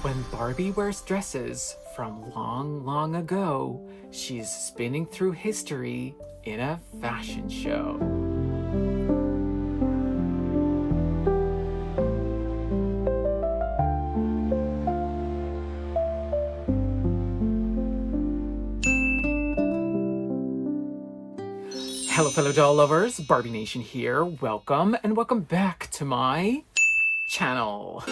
When Barbie wears dresses from long, long ago, she's spinning through history in a fashion show. Hello, fellow doll lovers, Barbie Nation here. Welcome and welcome back to my channel.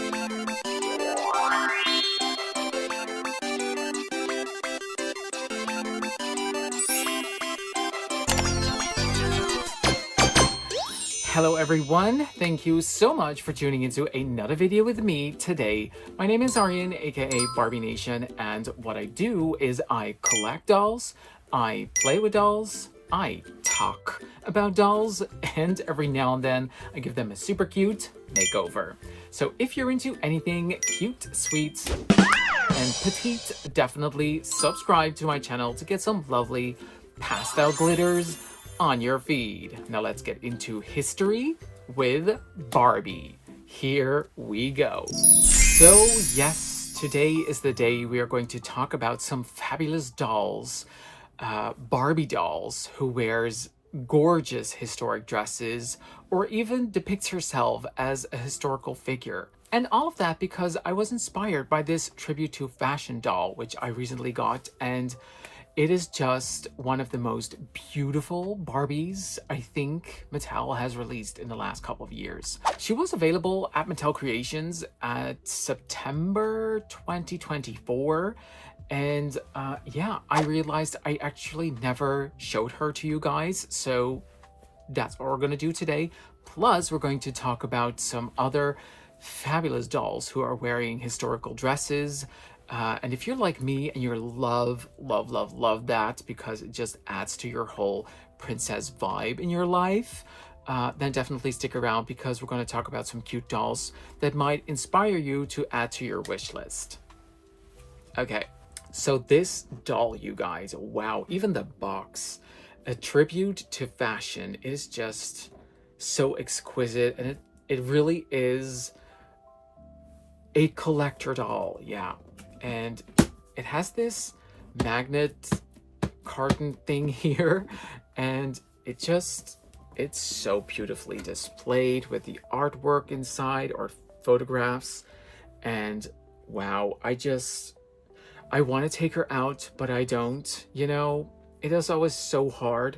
Hello everyone, thank you so much for tuning into another video with me today. My name is Aryan, aka Barbie Nation, and what I do is I collect dolls, I play with dolls, I talk about dolls, and every now and then I give them a super cute makeover. So if you're into anything cute, sweet, and petite, definitely subscribe to my channel to get some lovely pastel glitters on your feed. Now let's get into history with Barbie. Here we go. So yes, today is the day we are going to talk about some fabulous dolls, Barbie dolls who wears gorgeous historic dresses or even depicts herself as a historical figure. And all of that because I was inspired by this tribute to fashion doll, which I recently got, and it is just one of the most beautiful Barbies I think Mattel has released in the last couple of years. She was available at Mattel Creations at September 2024. And yeah, I realized I actually never showed her to you guys. So that's what we're going to do today. Plus, we're going to talk about some other fabulous dolls who are wearing historical dresses. And if you're like me and you love that because it just adds to your whole princess vibe in your life, then definitely stick around because we're going to talk about some cute dolls that might inspire you to add to your wish list. Okay, so this doll, you guys, wow, even the box, a tribute to fashion, is just so exquisite, and it really is a collector doll, yeah. And it has this magnet carton thing here, and it's so beautifully displayed with the artwork inside or photographs. And wow, I want to take her out, but I don't, you know. It is always so hard.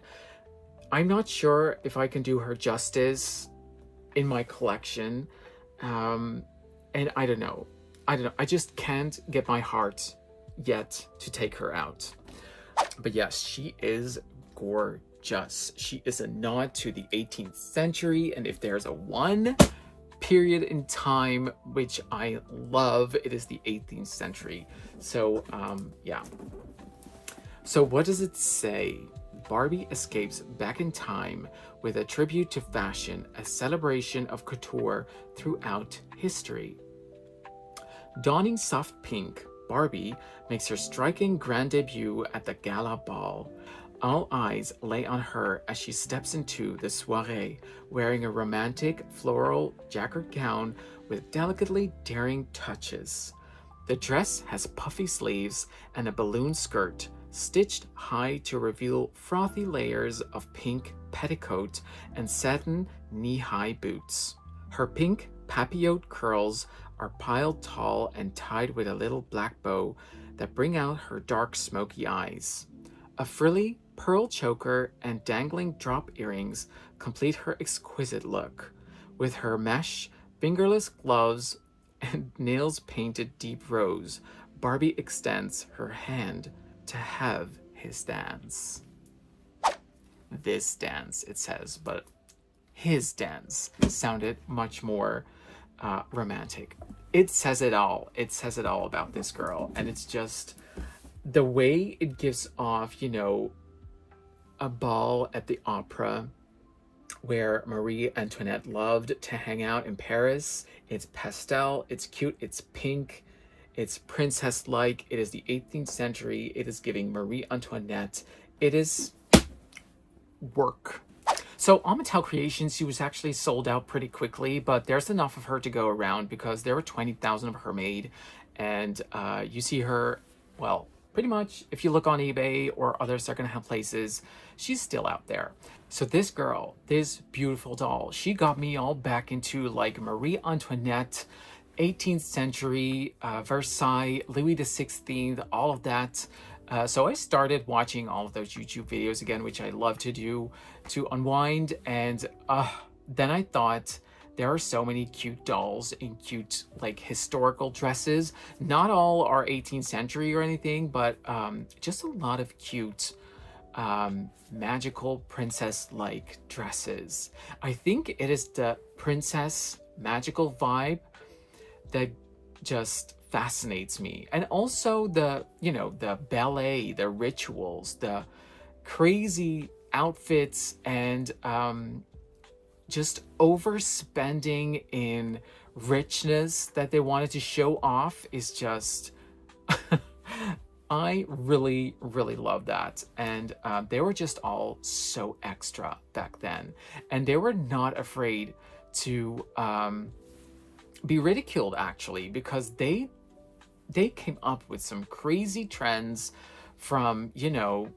I'm not sure if I can do her justice in my collection, and I don't know. I just can't get my heart yet to take her out. But yes, she is gorgeous. She is a nod to the 18th century, and if there's a one period in time which I love, it is the 18th century. So yeah. So what does it say? Barbie escapes back in time with a tribute to fashion, a celebration of couture throughout history. Donning soft pink, Barbie makes her striking grand debut at the gala ball. All eyes lay on her as she steps into the soirée, wearing a romantic floral jacquard gown with delicately daring touches. The dress has puffy sleeves and a balloon skirt, stitched high to reveal frothy layers of pink petticoat and satin knee-high boots. Her pink papillon curls are piled tall and tied with a little black bow that bring out her dark smoky eyes. A frilly pearl choker and dangling drop earrings complete her exquisite look. With her mesh, fingerless gloves, and nails painted deep rose, Barbie extends her hand to have his dance. This dance, it says, but his dance sounded much more romantic. It says it all. It says it all about this girl, and it's just the way it gives off, you know, a ball at the opera where Marie-Antionette loved to hang out in Paris. It's pastel, it's cute, it's pink, it's princess-like, it is the 18th century, it is giving Marie-Antoinette, it is work. So on Mattel Creations, she was actually sold out pretty quickly, but there's enough of her to go around because there were 20,000 of her made, And you see her, well, pretty much if you look on eBay or other secondhand places, she's still out there. So this girl, this beautiful doll, she got me all back into like Marie-Antionette, 18th century, Versailles, Louis XVI, all of that. So I started watching all of those YouTube videos again, which I love to do to unwind. And then I thought, there are so many cute dolls in cute like historical dresses. Not all are 18th century or anything, but just a lot of cute magical princess-like dresses. I think it is the princess magical vibe that just fascinates me. And also the, you know, the ballet, the rituals, the crazy outfits, and just overspending in richness that they wanted to show off is just I really love that. And they were just all so extra back then, and they were not afraid to be ridiculed, actually, because they came up with some crazy trends, from, you know,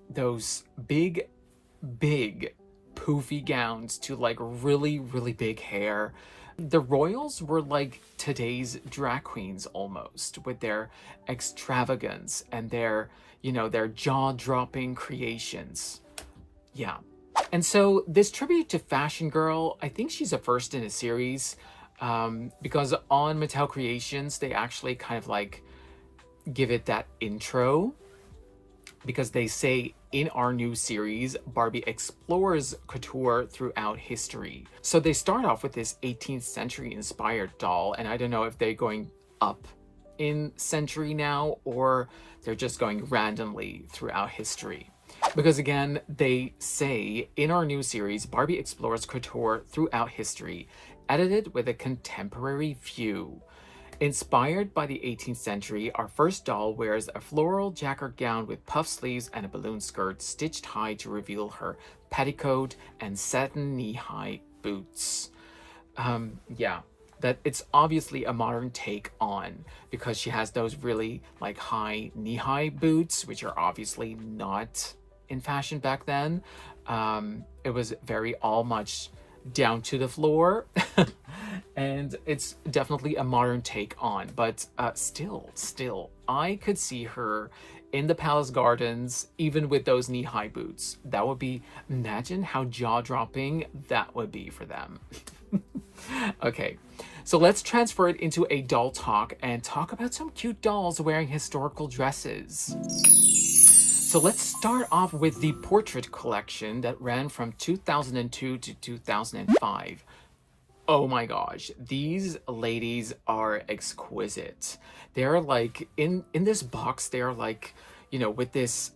those big poofy gowns to like really big hair. The royals were like today's drag queens almost, with their extravagance and their, you know, their jaw-dropping creations. Yeah. And so this tribute to Fashion Girl, I think she's a first in a series, because on Mattel Creations, they actually kind of like give it that intro, because they say, in our new series, Barbie explores couture throughout history. So they start off with this 18th century inspired doll, and I don't know if they're going up in century now, or they're just going randomly throughout history. Because again, they say, in our new series, Barbie explores couture throughout history, edited with a contemporary view. Inspired by the 18th century, our first doll wears a floral jacquard gown with puff sleeves and a balloon skirt stitched high to reveal her petticoat and satin knee-high boots. Yeah, that it's obviously a modern take on, because she has those really like high knee-high boots, which are obviously not in fashion back then. It was very all much down to the floor. And it's definitely a modern take on, but still, I could see her in the palace gardens, even with those knee-high boots. That would be, imagine how jaw-dropping that would be for them. Okay, so let's transfer it into a doll talk and talk about some cute dolls wearing historical dresses. So let's start off with the portrait collection that ran from 2002 to 2005. Oh my gosh, these ladies are exquisite. They're like, in this box, they're like, you know, with this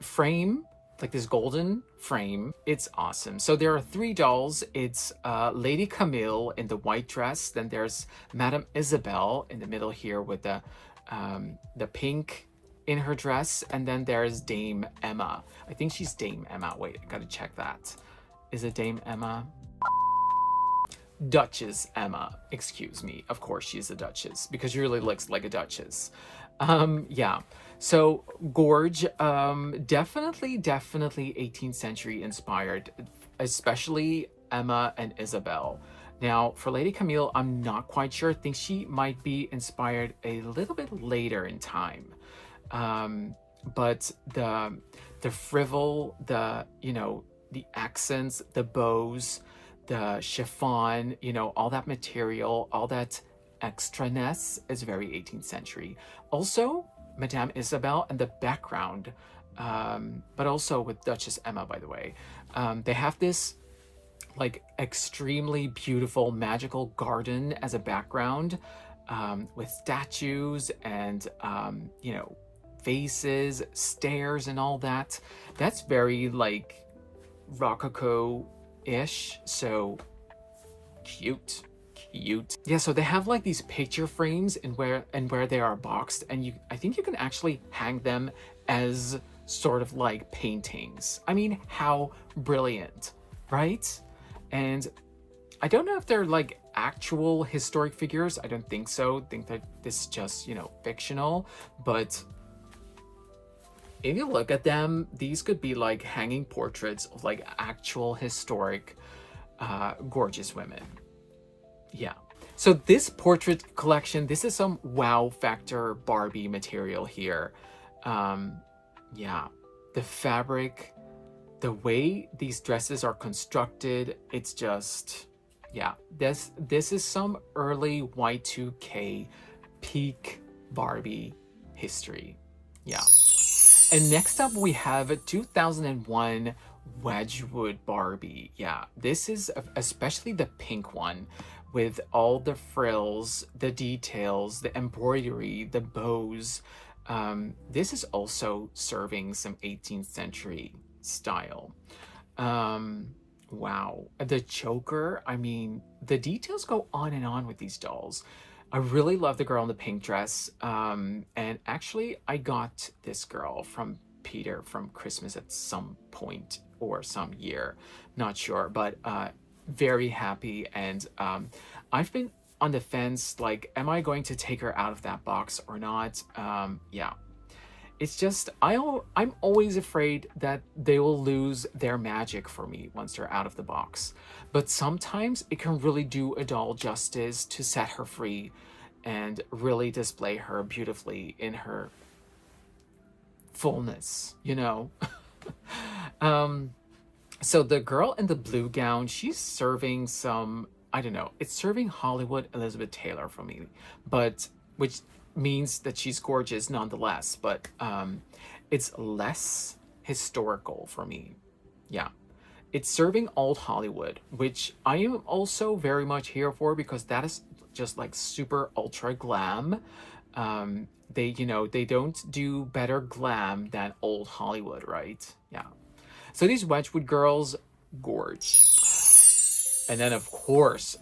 frame, like this golden frame. It's awesome. So there are three dolls. It's Lady Camille in the white dress. Then there's Madame Isabel in the middle here with the pink in her dress. And then there's Dame Emma. I think she's Dame Emma. Wait, I gotta check that. Is it Dame Emma? Duchess Emma, excuse me. Of course she's a duchess, because she really looks like a duchess. Yeah, so gorge, definitely 18th century inspired, especially Emma and Isabel. Now for Lady Camille, I'm not quite sure. I think she might be inspired a little bit later in time. But the frivol, the, you know, the accents, the bows, the chiffon, you know, all that material, all that extraness is very 18th century. Also, Madame Isabel and the background, but also with Duchess Emma, by the way. They have this like extremely beautiful magical garden as a background, with statues and, you know, vases, stairs and all that. That's very like Rococo-ish, so cute. Yeah, so they have like these picture frames and where they are boxed, and I think you can actually hang them as sort of like paintings. I mean, how brilliant, right? And I don't know if they're like actual historic figures. I don't think so. I think that this is just, you know, fictional. But if you look at them, these could be like hanging portraits of like actual historic, gorgeous women. Yeah. So this portrait collection, this is some wow factor Barbie material here. Yeah, the fabric, the way these dresses are constructed, it's just, yeah, this is some early Y2K peak Barbie history. Yeah. And next up we have a 2001 Wedgwood Barbie. Yeah, this is especially the pink one with all the frills, the details, the embroidery, the bows. This is also serving some 18th century style. Wow. The choker, I mean, the details go on and on with these dolls. I really love the girl in the pink dress. And actually, I got this girl from Peter from Christmas at some point or some year. Not sure, but very happy. And I've been on the fence, like, am I going to take her out of that box or not? Yeah. It's just, I'm always afraid that they will lose their magic for me once they're out of the box. But sometimes it can really do a doll justice to set her free and really display her beautifully in her fullness, you know? So the girl in the blue gown, she's serving some, I don't know, it's serving Hollywood Elizabeth Taylor for me, but which means that she's gorgeous nonetheless, but it's less historical for me. Yeah. It's serving old Hollywood, which I am also very much here for because that is just like super ultra glam. They, you know, they don't do better glam than old Hollywood, right? Yeah. So these Wedgwood girls, gorge. And then of course,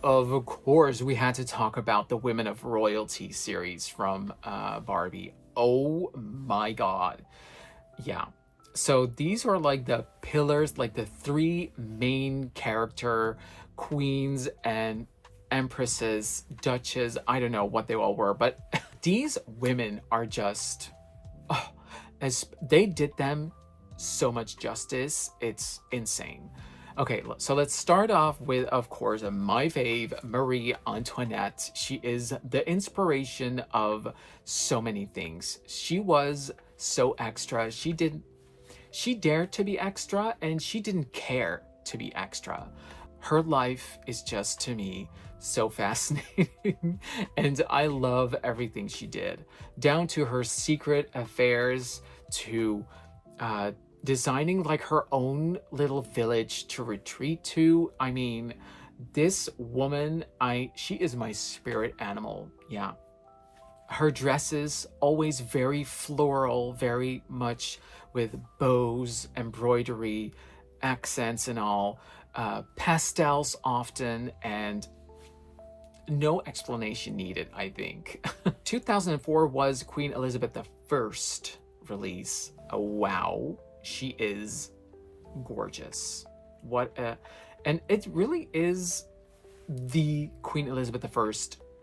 we had to talk about the Women of Royalty series from Barbie. Oh my God. Yeah. So these are like the pillars, like the three main character queens and empresses, duchesses, I don't know what they all were, but these women are just, oh, as they did them so much justice. It's insane. Okay, so let's start off with, of course, my fave, Marie-Antionette. She is the inspiration of so many things. She was so extra. She dared to be extra, and she didn't care to be extra. Her life is just, to me, so fascinating, and I love everything she did, down to her secret affairs, to designing like her own little village to retreat to. I mean, this woman, she is my spirit animal. Yeah. Her dresses, always very floral, very much with bows, embroidery, accents and all, pastels often, and no explanation needed, I think. 2004 was Queen Elizabeth I release. Oh, wow. She is gorgeous. And it really is the Queen Elizabeth I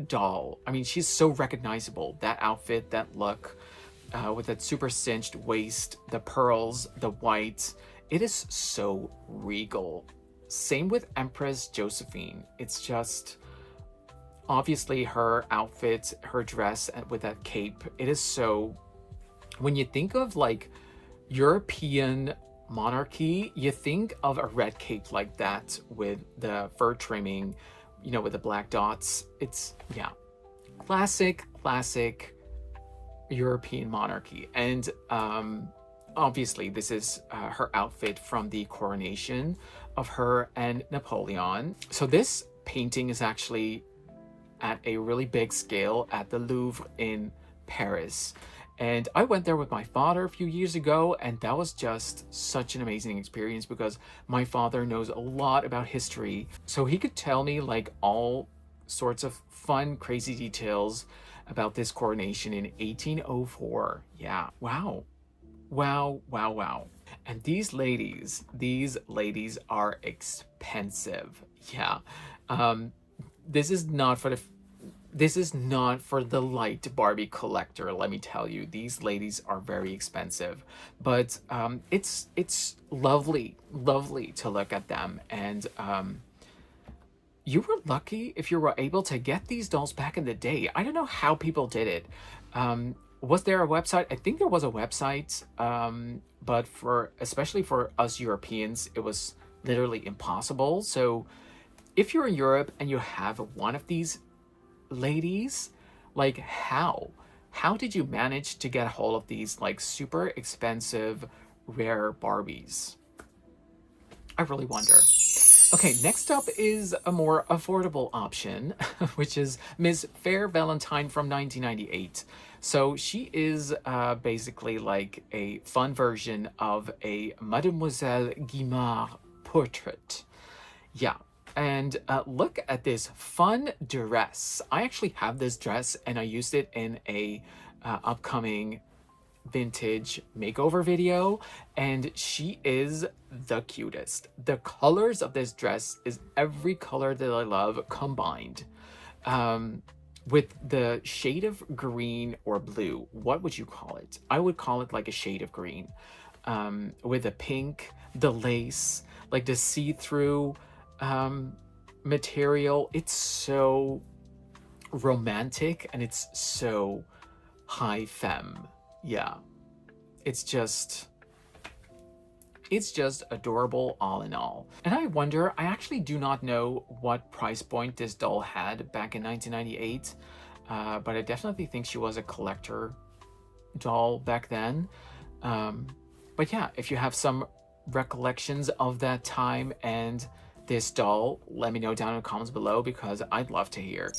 doll. I mean, she's so recognizable. That outfit, that look, with that super cinched waist, the pearls, the white, it is so regal. Same with Empress Josephine. It's just, obviously her outfit, her dress with that cape, it is so, when you think of like European monarchy, you think of a red cape like that with the fur trimming, you know, with the black dots. It's, yeah, classic European monarchy. And obviously this is her outfit from the coronation of her and Napoleon. So this painting is actually at a really big scale at the Louvre in Paris. And I went there with my father a few years ago, and that was just such an amazing experience because my father knows a lot about history. So he could tell me like all sorts of fun, crazy details about this coronation in 1804. Yeah. Wow. Wow, wow, wow. And these ladies are expensive. Yeah. Um, this is not for the this is not for the light Barbie collector, let me tell you. These ladies are very expensive, but it's lovely, lovely to look at them. And you were lucky if you were able to get these dolls back in the day. I don't know how people did it. Was there a website? I think there was a website, but especially for us Europeans, it was literally impossible. So if you're in Europe and you have one of these ladies, like how did you manage to get a hold of these like super expensive rare Barbies? I really wonder. Okay, next up is a more affordable option, which is Miss Faire Valentine from 1998. So she is basically like a fun version of a Mademoiselle Guimard portrait. Yeah, and look at this fun dress. I actually have this dress and I used it in a upcoming vintage makeover video, and she is the cutest. The colors of this dress is every color that I love combined. With the shade of green or blue, what would you call it? I would call it like a shade of green. With the pink, the lace, like the see-through material. It's so romantic and it's so high femme. Yeah, it's just adorable all in all. And I wonder, I actually do not know what price point this doll had back in 1998, but I definitely think she was a collector doll back then. But yeah, if you have some recollections of that time and this doll, let me know down in the comments below because I'd love to hear.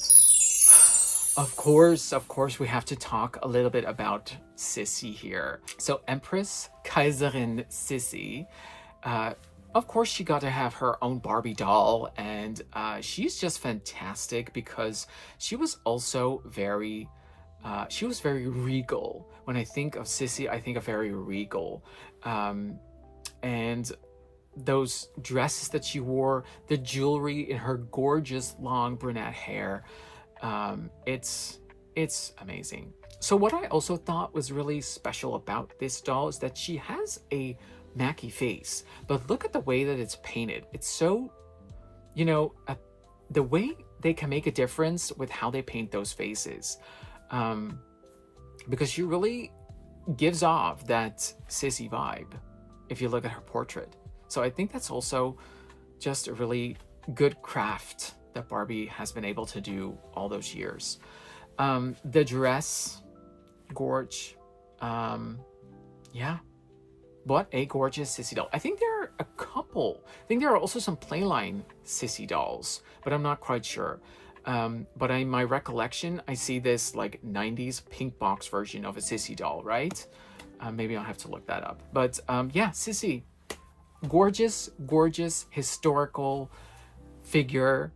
Of course, we have to talk a little bit about Sissy here. So Empress Kaiserin Sissy, of course she got to have her own Barbie doll, and she's just fantastic because she was also very regal. When I think of Sissy, I think of very regal. And those dresses that she wore, the jewelry in her gorgeous long brunette hair, it's amazing. So what I also thought was really special about this doll is that she has a Mackie face, but look at the way that it's painted. It's so, you know, the way they can make a difference with how they paint those faces, because she really gives off that Sissy vibe if you look at her portrait. So I think that's also just a really good craft that Barbie has been able to do all those years. The dress, gorge. Yeah, what a gorgeous Sissy doll. I think there are a couple. I think there are also some playline Sissy dolls, but I'm not quite sure. But in my recollection, I see this like 90s pink box version of a Sissy doll, right? Maybe I'll have to look that up. But yeah, Sissy, gorgeous, gorgeous, historical figure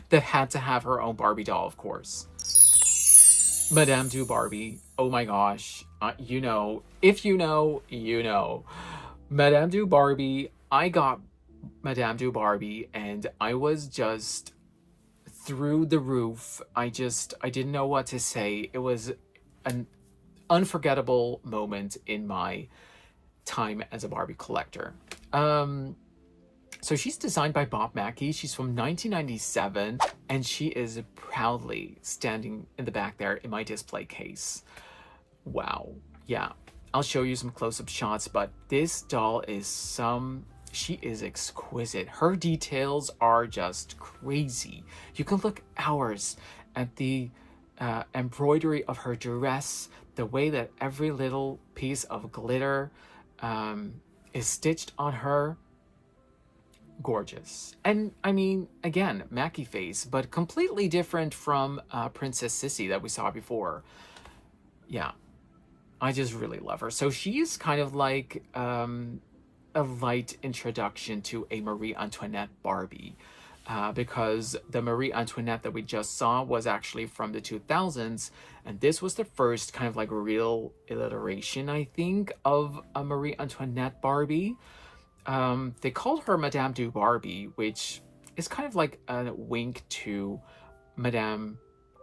that had to have her own Barbie doll, of course. Madame Du Barbie. Oh my gosh. You know, if you know, you know. Madame Du Barbie. I got Madame Du Barbie and I was just through the roof. I didn't know what to say. It was an unforgettable moment in my time as a Barbie collector. So she's designed by Bob Mackie. She's from 1997, and she is proudly standing in the back there in my display case. Wow. Yeah, I'll show you some close-up shots, but this doll is she is exquisite. Her details are just crazy. You can look hours at the embroidery of her dress, the way that every little piece of glitter is stitched on her. Gorgeous. And I mean, again, Mackie face, but completely different from Princess Sissy that we saw before. Yeah, I just really love her. So she's kind of like a light introduction to a Marie-Antionette Barbie, because the Marie-Antionette that we just saw was actually from the 2000s, and this was the first kind of like real iteration, I think, of a Marie-Antionette Barbie. They called her Madame Du Barbie, which is kind of like a wink to Madame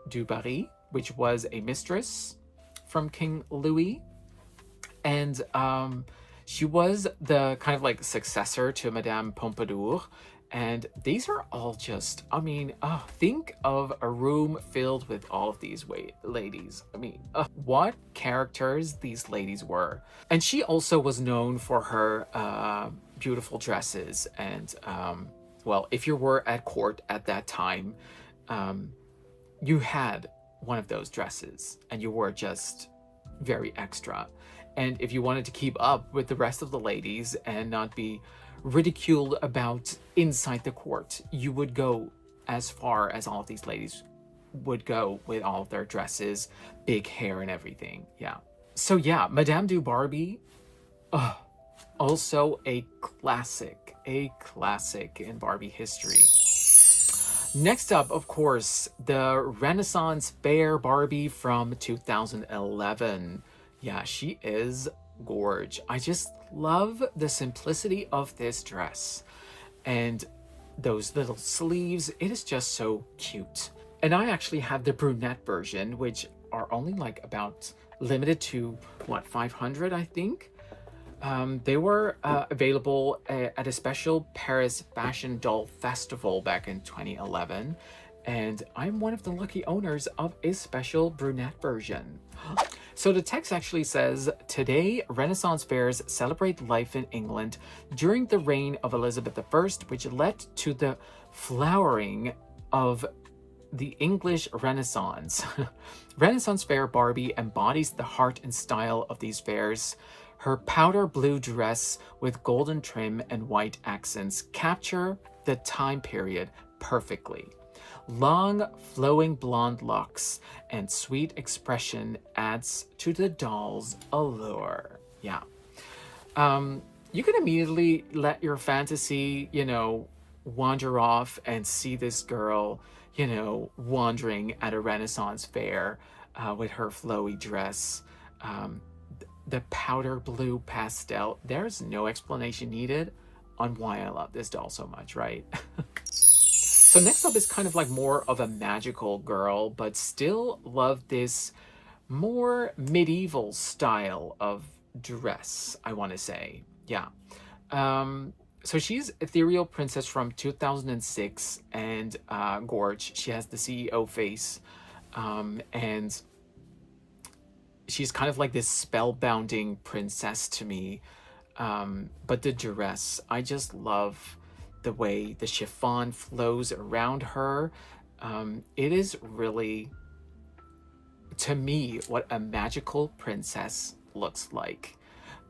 du Barry, which was a mistress from King Louis. And she was the kind of like successor to Madame Pompadour. And these are all just, I mean, think of a room filled with all of these ladies. I mean, what characters these ladies were. And she also was known for her beautiful dresses. And, well, if you were at court at that time, you had one of those dresses and you were just very extra. And if you wanted to keep up with the rest of the ladies and not be ridiculed about inside the court, you would go as far as all of these ladies would go with all of their dresses, big hair and everything. Yeah. So yeah, Madame du Barry, also a classic in Barbie history. Next up, of course, the Renaissance Faire Barbie from 2011. Yeah, she is gorge. I just love the simplicity of this dress and those little sleeves. It is just so cute. And I actually have the brunette version, which are only like about limited to what, 500, I think. They were available at a special Paris Fashion Doll Festival back in 2011. And I'm one of the lucky owners of a special brunette version. So the text actually says, today Renaissance fairs celebrate life in England during the reign of Elizabeth I, which led to the flowering of the English Renaissance. Renaissance Faire Barbie embodies the heart and style of these fairs. Her powder blue dress with golden trim and white accents capture the time period perfectly. Long, flowing blonde locks and sweet expression adds to the doll's allure. Yeah. You can immediately let your fantasy, you know, wander off and see this girl, you know, wandering at a Renaissance fair with her flowy dress. The powder blue pastel. There's no explanation needed on why I love this doll so much, right? So next up is kind of like more of a magical girl, but still love this more medieval style of dress, I want to say. Yeah. So she's Ethereal Princess from 2006 and gorge. She has the CEO face and she's kind of like this spellbounding princess to me. But the dress, I just love the way the chiffon flows around her. It is really, to me, what a magical princess looks like.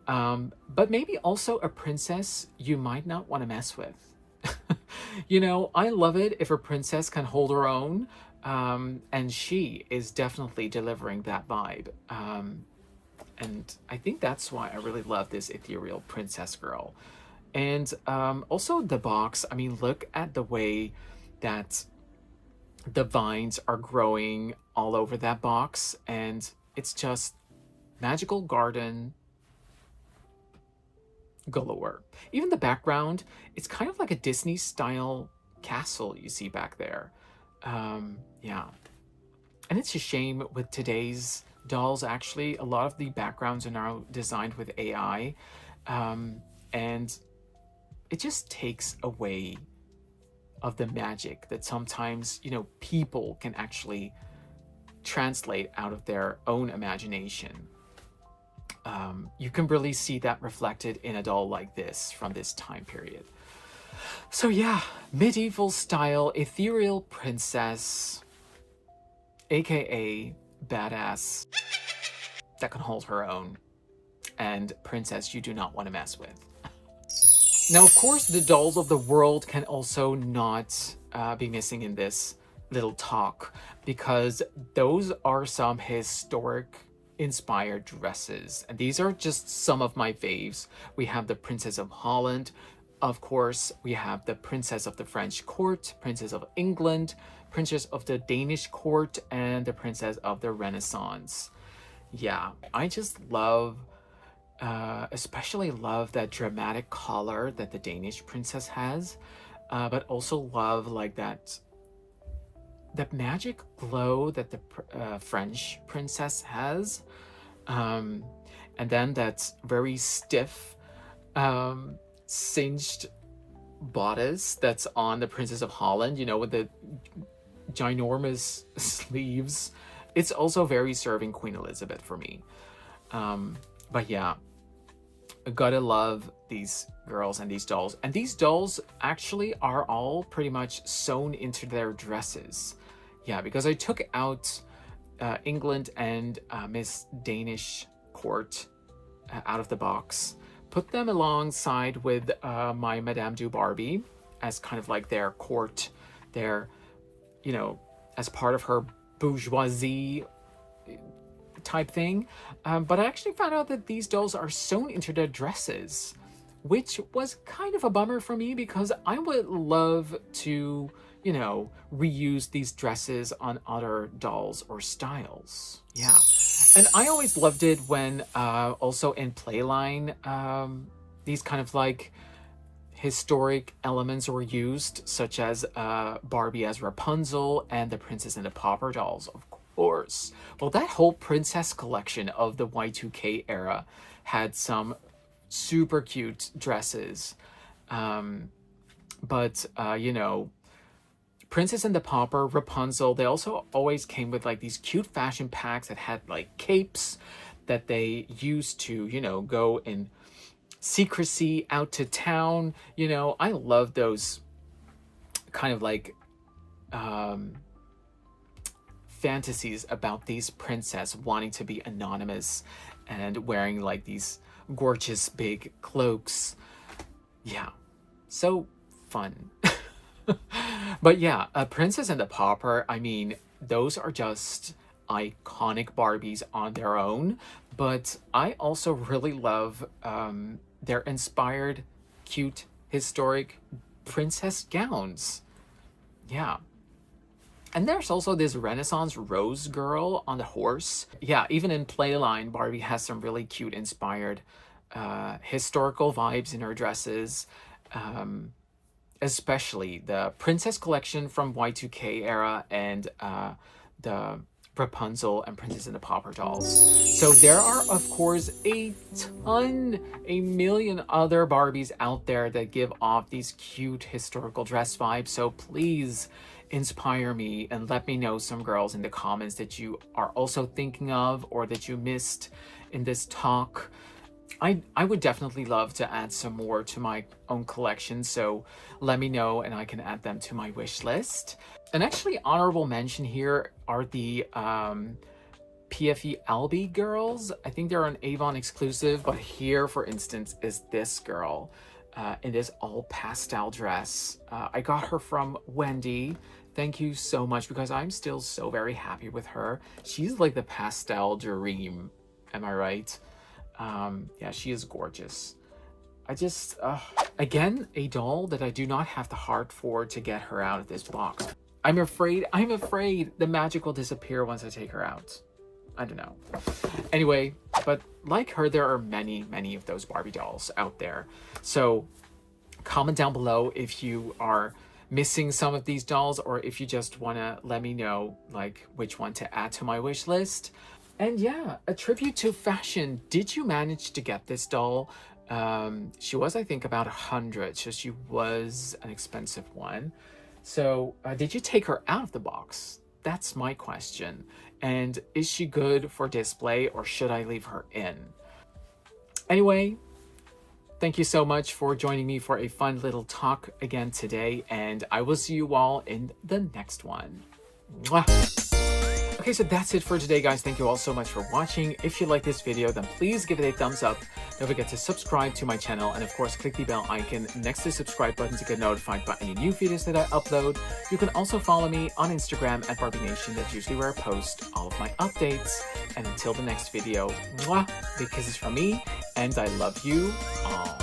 But maybe also a princess you might not want to mess with. You know, I love it if a princess can hold her own. And she is definitely delivering that vibe. And I think that's why I really love this Ethereal Princess girl. And also the box, I mean, look at the way that the vines are growing all over that box. And it's just magical garden galore. Even the background, it's kind of like a Disney style castle you see back there. Yeah. And it's a shame with today's dolls, actually, a lot of the backgrounds are now designed with AI. And it just takes away of the magic that sometimes, you know, people can actually translate out of their own imagination. You can really see that reflected in a doll like this from this time period. So yeah, medieval style Ethereal Princess, aka badass that can hold her own, and princess you do not want to mess with. Now, of course, the dolls of the world can also not be missing in this little talk, because those are some historic inspired dresses. And these are just some of my faves. We have the Princess of Holland. Of course, we have the Princess of the French Court, Princess of England, Princess of the Danish Court, and the Princess of the Renaissance. Yeah, I just love, especially love that dramatic collar that the Danish princess has. but also love like that magic glow that the French princess has. And then that very stiff, cinched bodice that's on the Princess of Holland, you know, with the ginormous sleeves. It's also very serving Queen Elizabeth for me. But yeah, I gotta love these girls and these dolls. And these dolls actually are all pretty much sewn into their dresses. Yeah, because I took out England and Miss Danish Court out of the box, put them alongside with my Madame du Barbie as kind of like their court, their, you know, as part of her bourgeoisie type thing. But I actually found out that these dolls are sewn into their dresses, which was kind of a bummer for me because I would love to, you know, reuse these dresses on other dolls or styles. Yeah. And I always loved it when also in Playline, these kind of like historic elements were used, such as Barbie as Rapunzel and the Princess and the Pauper dolls, of course. Well, that whole princess collection of the Y2K era had some super cute dresses. But you know, Princess and the Pauper, Rapunzel, they also always came with like these cute fashion packs that had like capes that they used to, you know, go in secrecy out to town. You know, I love those kind of like fantasies about these princess wanting to be anonymous and wearing like these gorgeous big cloaks. Yeah, so fun. But yeah, Princess and the Pauper, I mean, those are just iconic Barbies on their own, but I also really love their inspired, cute, historic princess gowns. Yeah. And there's also this Renaissance rose girl on the horse. Yeah, even in Playline, Barbie has some really cute, inspired, historical vibes in her dresses. Especially the Princess collection from Y2K era and the Rapunzel and Princess and the Pauper dolls. So there are, of course, a million other Barbies out there that give off these cute historical dress vibes. So please inspire me and let me know, some girls, in the comments that you are also thinking of or that you missed in this talk. I would definitely love to add some more to my own collection, so let me know and I can add them to my wish list. And actually, honorable mention here are the PFE Albie girls. I think they're an Avon exclusive, but here, for instance, is this girl in this all pastel dress. I got her from Wendy. Thank you so much, because I'm still so very happy with her. She's like the pastel dream, am I right? Yeah, she is gorgeous. I just, again, a doll that I do not have the heart for to get her out of this box. I'm afraid the magic will disappear once I take her out. I don't know. Anyway, but like her, there are many, many of those Barbie dolls out there. So comment down below if you are missing some of these dolls, or if you just want to let me know like which one to add to my wish list. And yeah, a tribute to fashion. Did you manage to get this doll? She was, I think, about 100, so she was an expensive one. So did you take her out of the box? That's my question. And is she good for display, or should I leave her in? Anyway, thank you so much for joining me for a fun little talk again today, and I will see you all in the next one. Mwah! Okay, so that's it for today, guys. Thank you all so much for watching. If you like this video, then please give it a thumbs up. Don't forget to subscribe to my channel, and of course, click the bell icon next to the subscribe button to get notified by any new videos that I upload. You can also follow me on Instagram at Barbie Nation. That's usually where I post all of my updates. And until the next video, mwah, big kisses from me, and I love you all.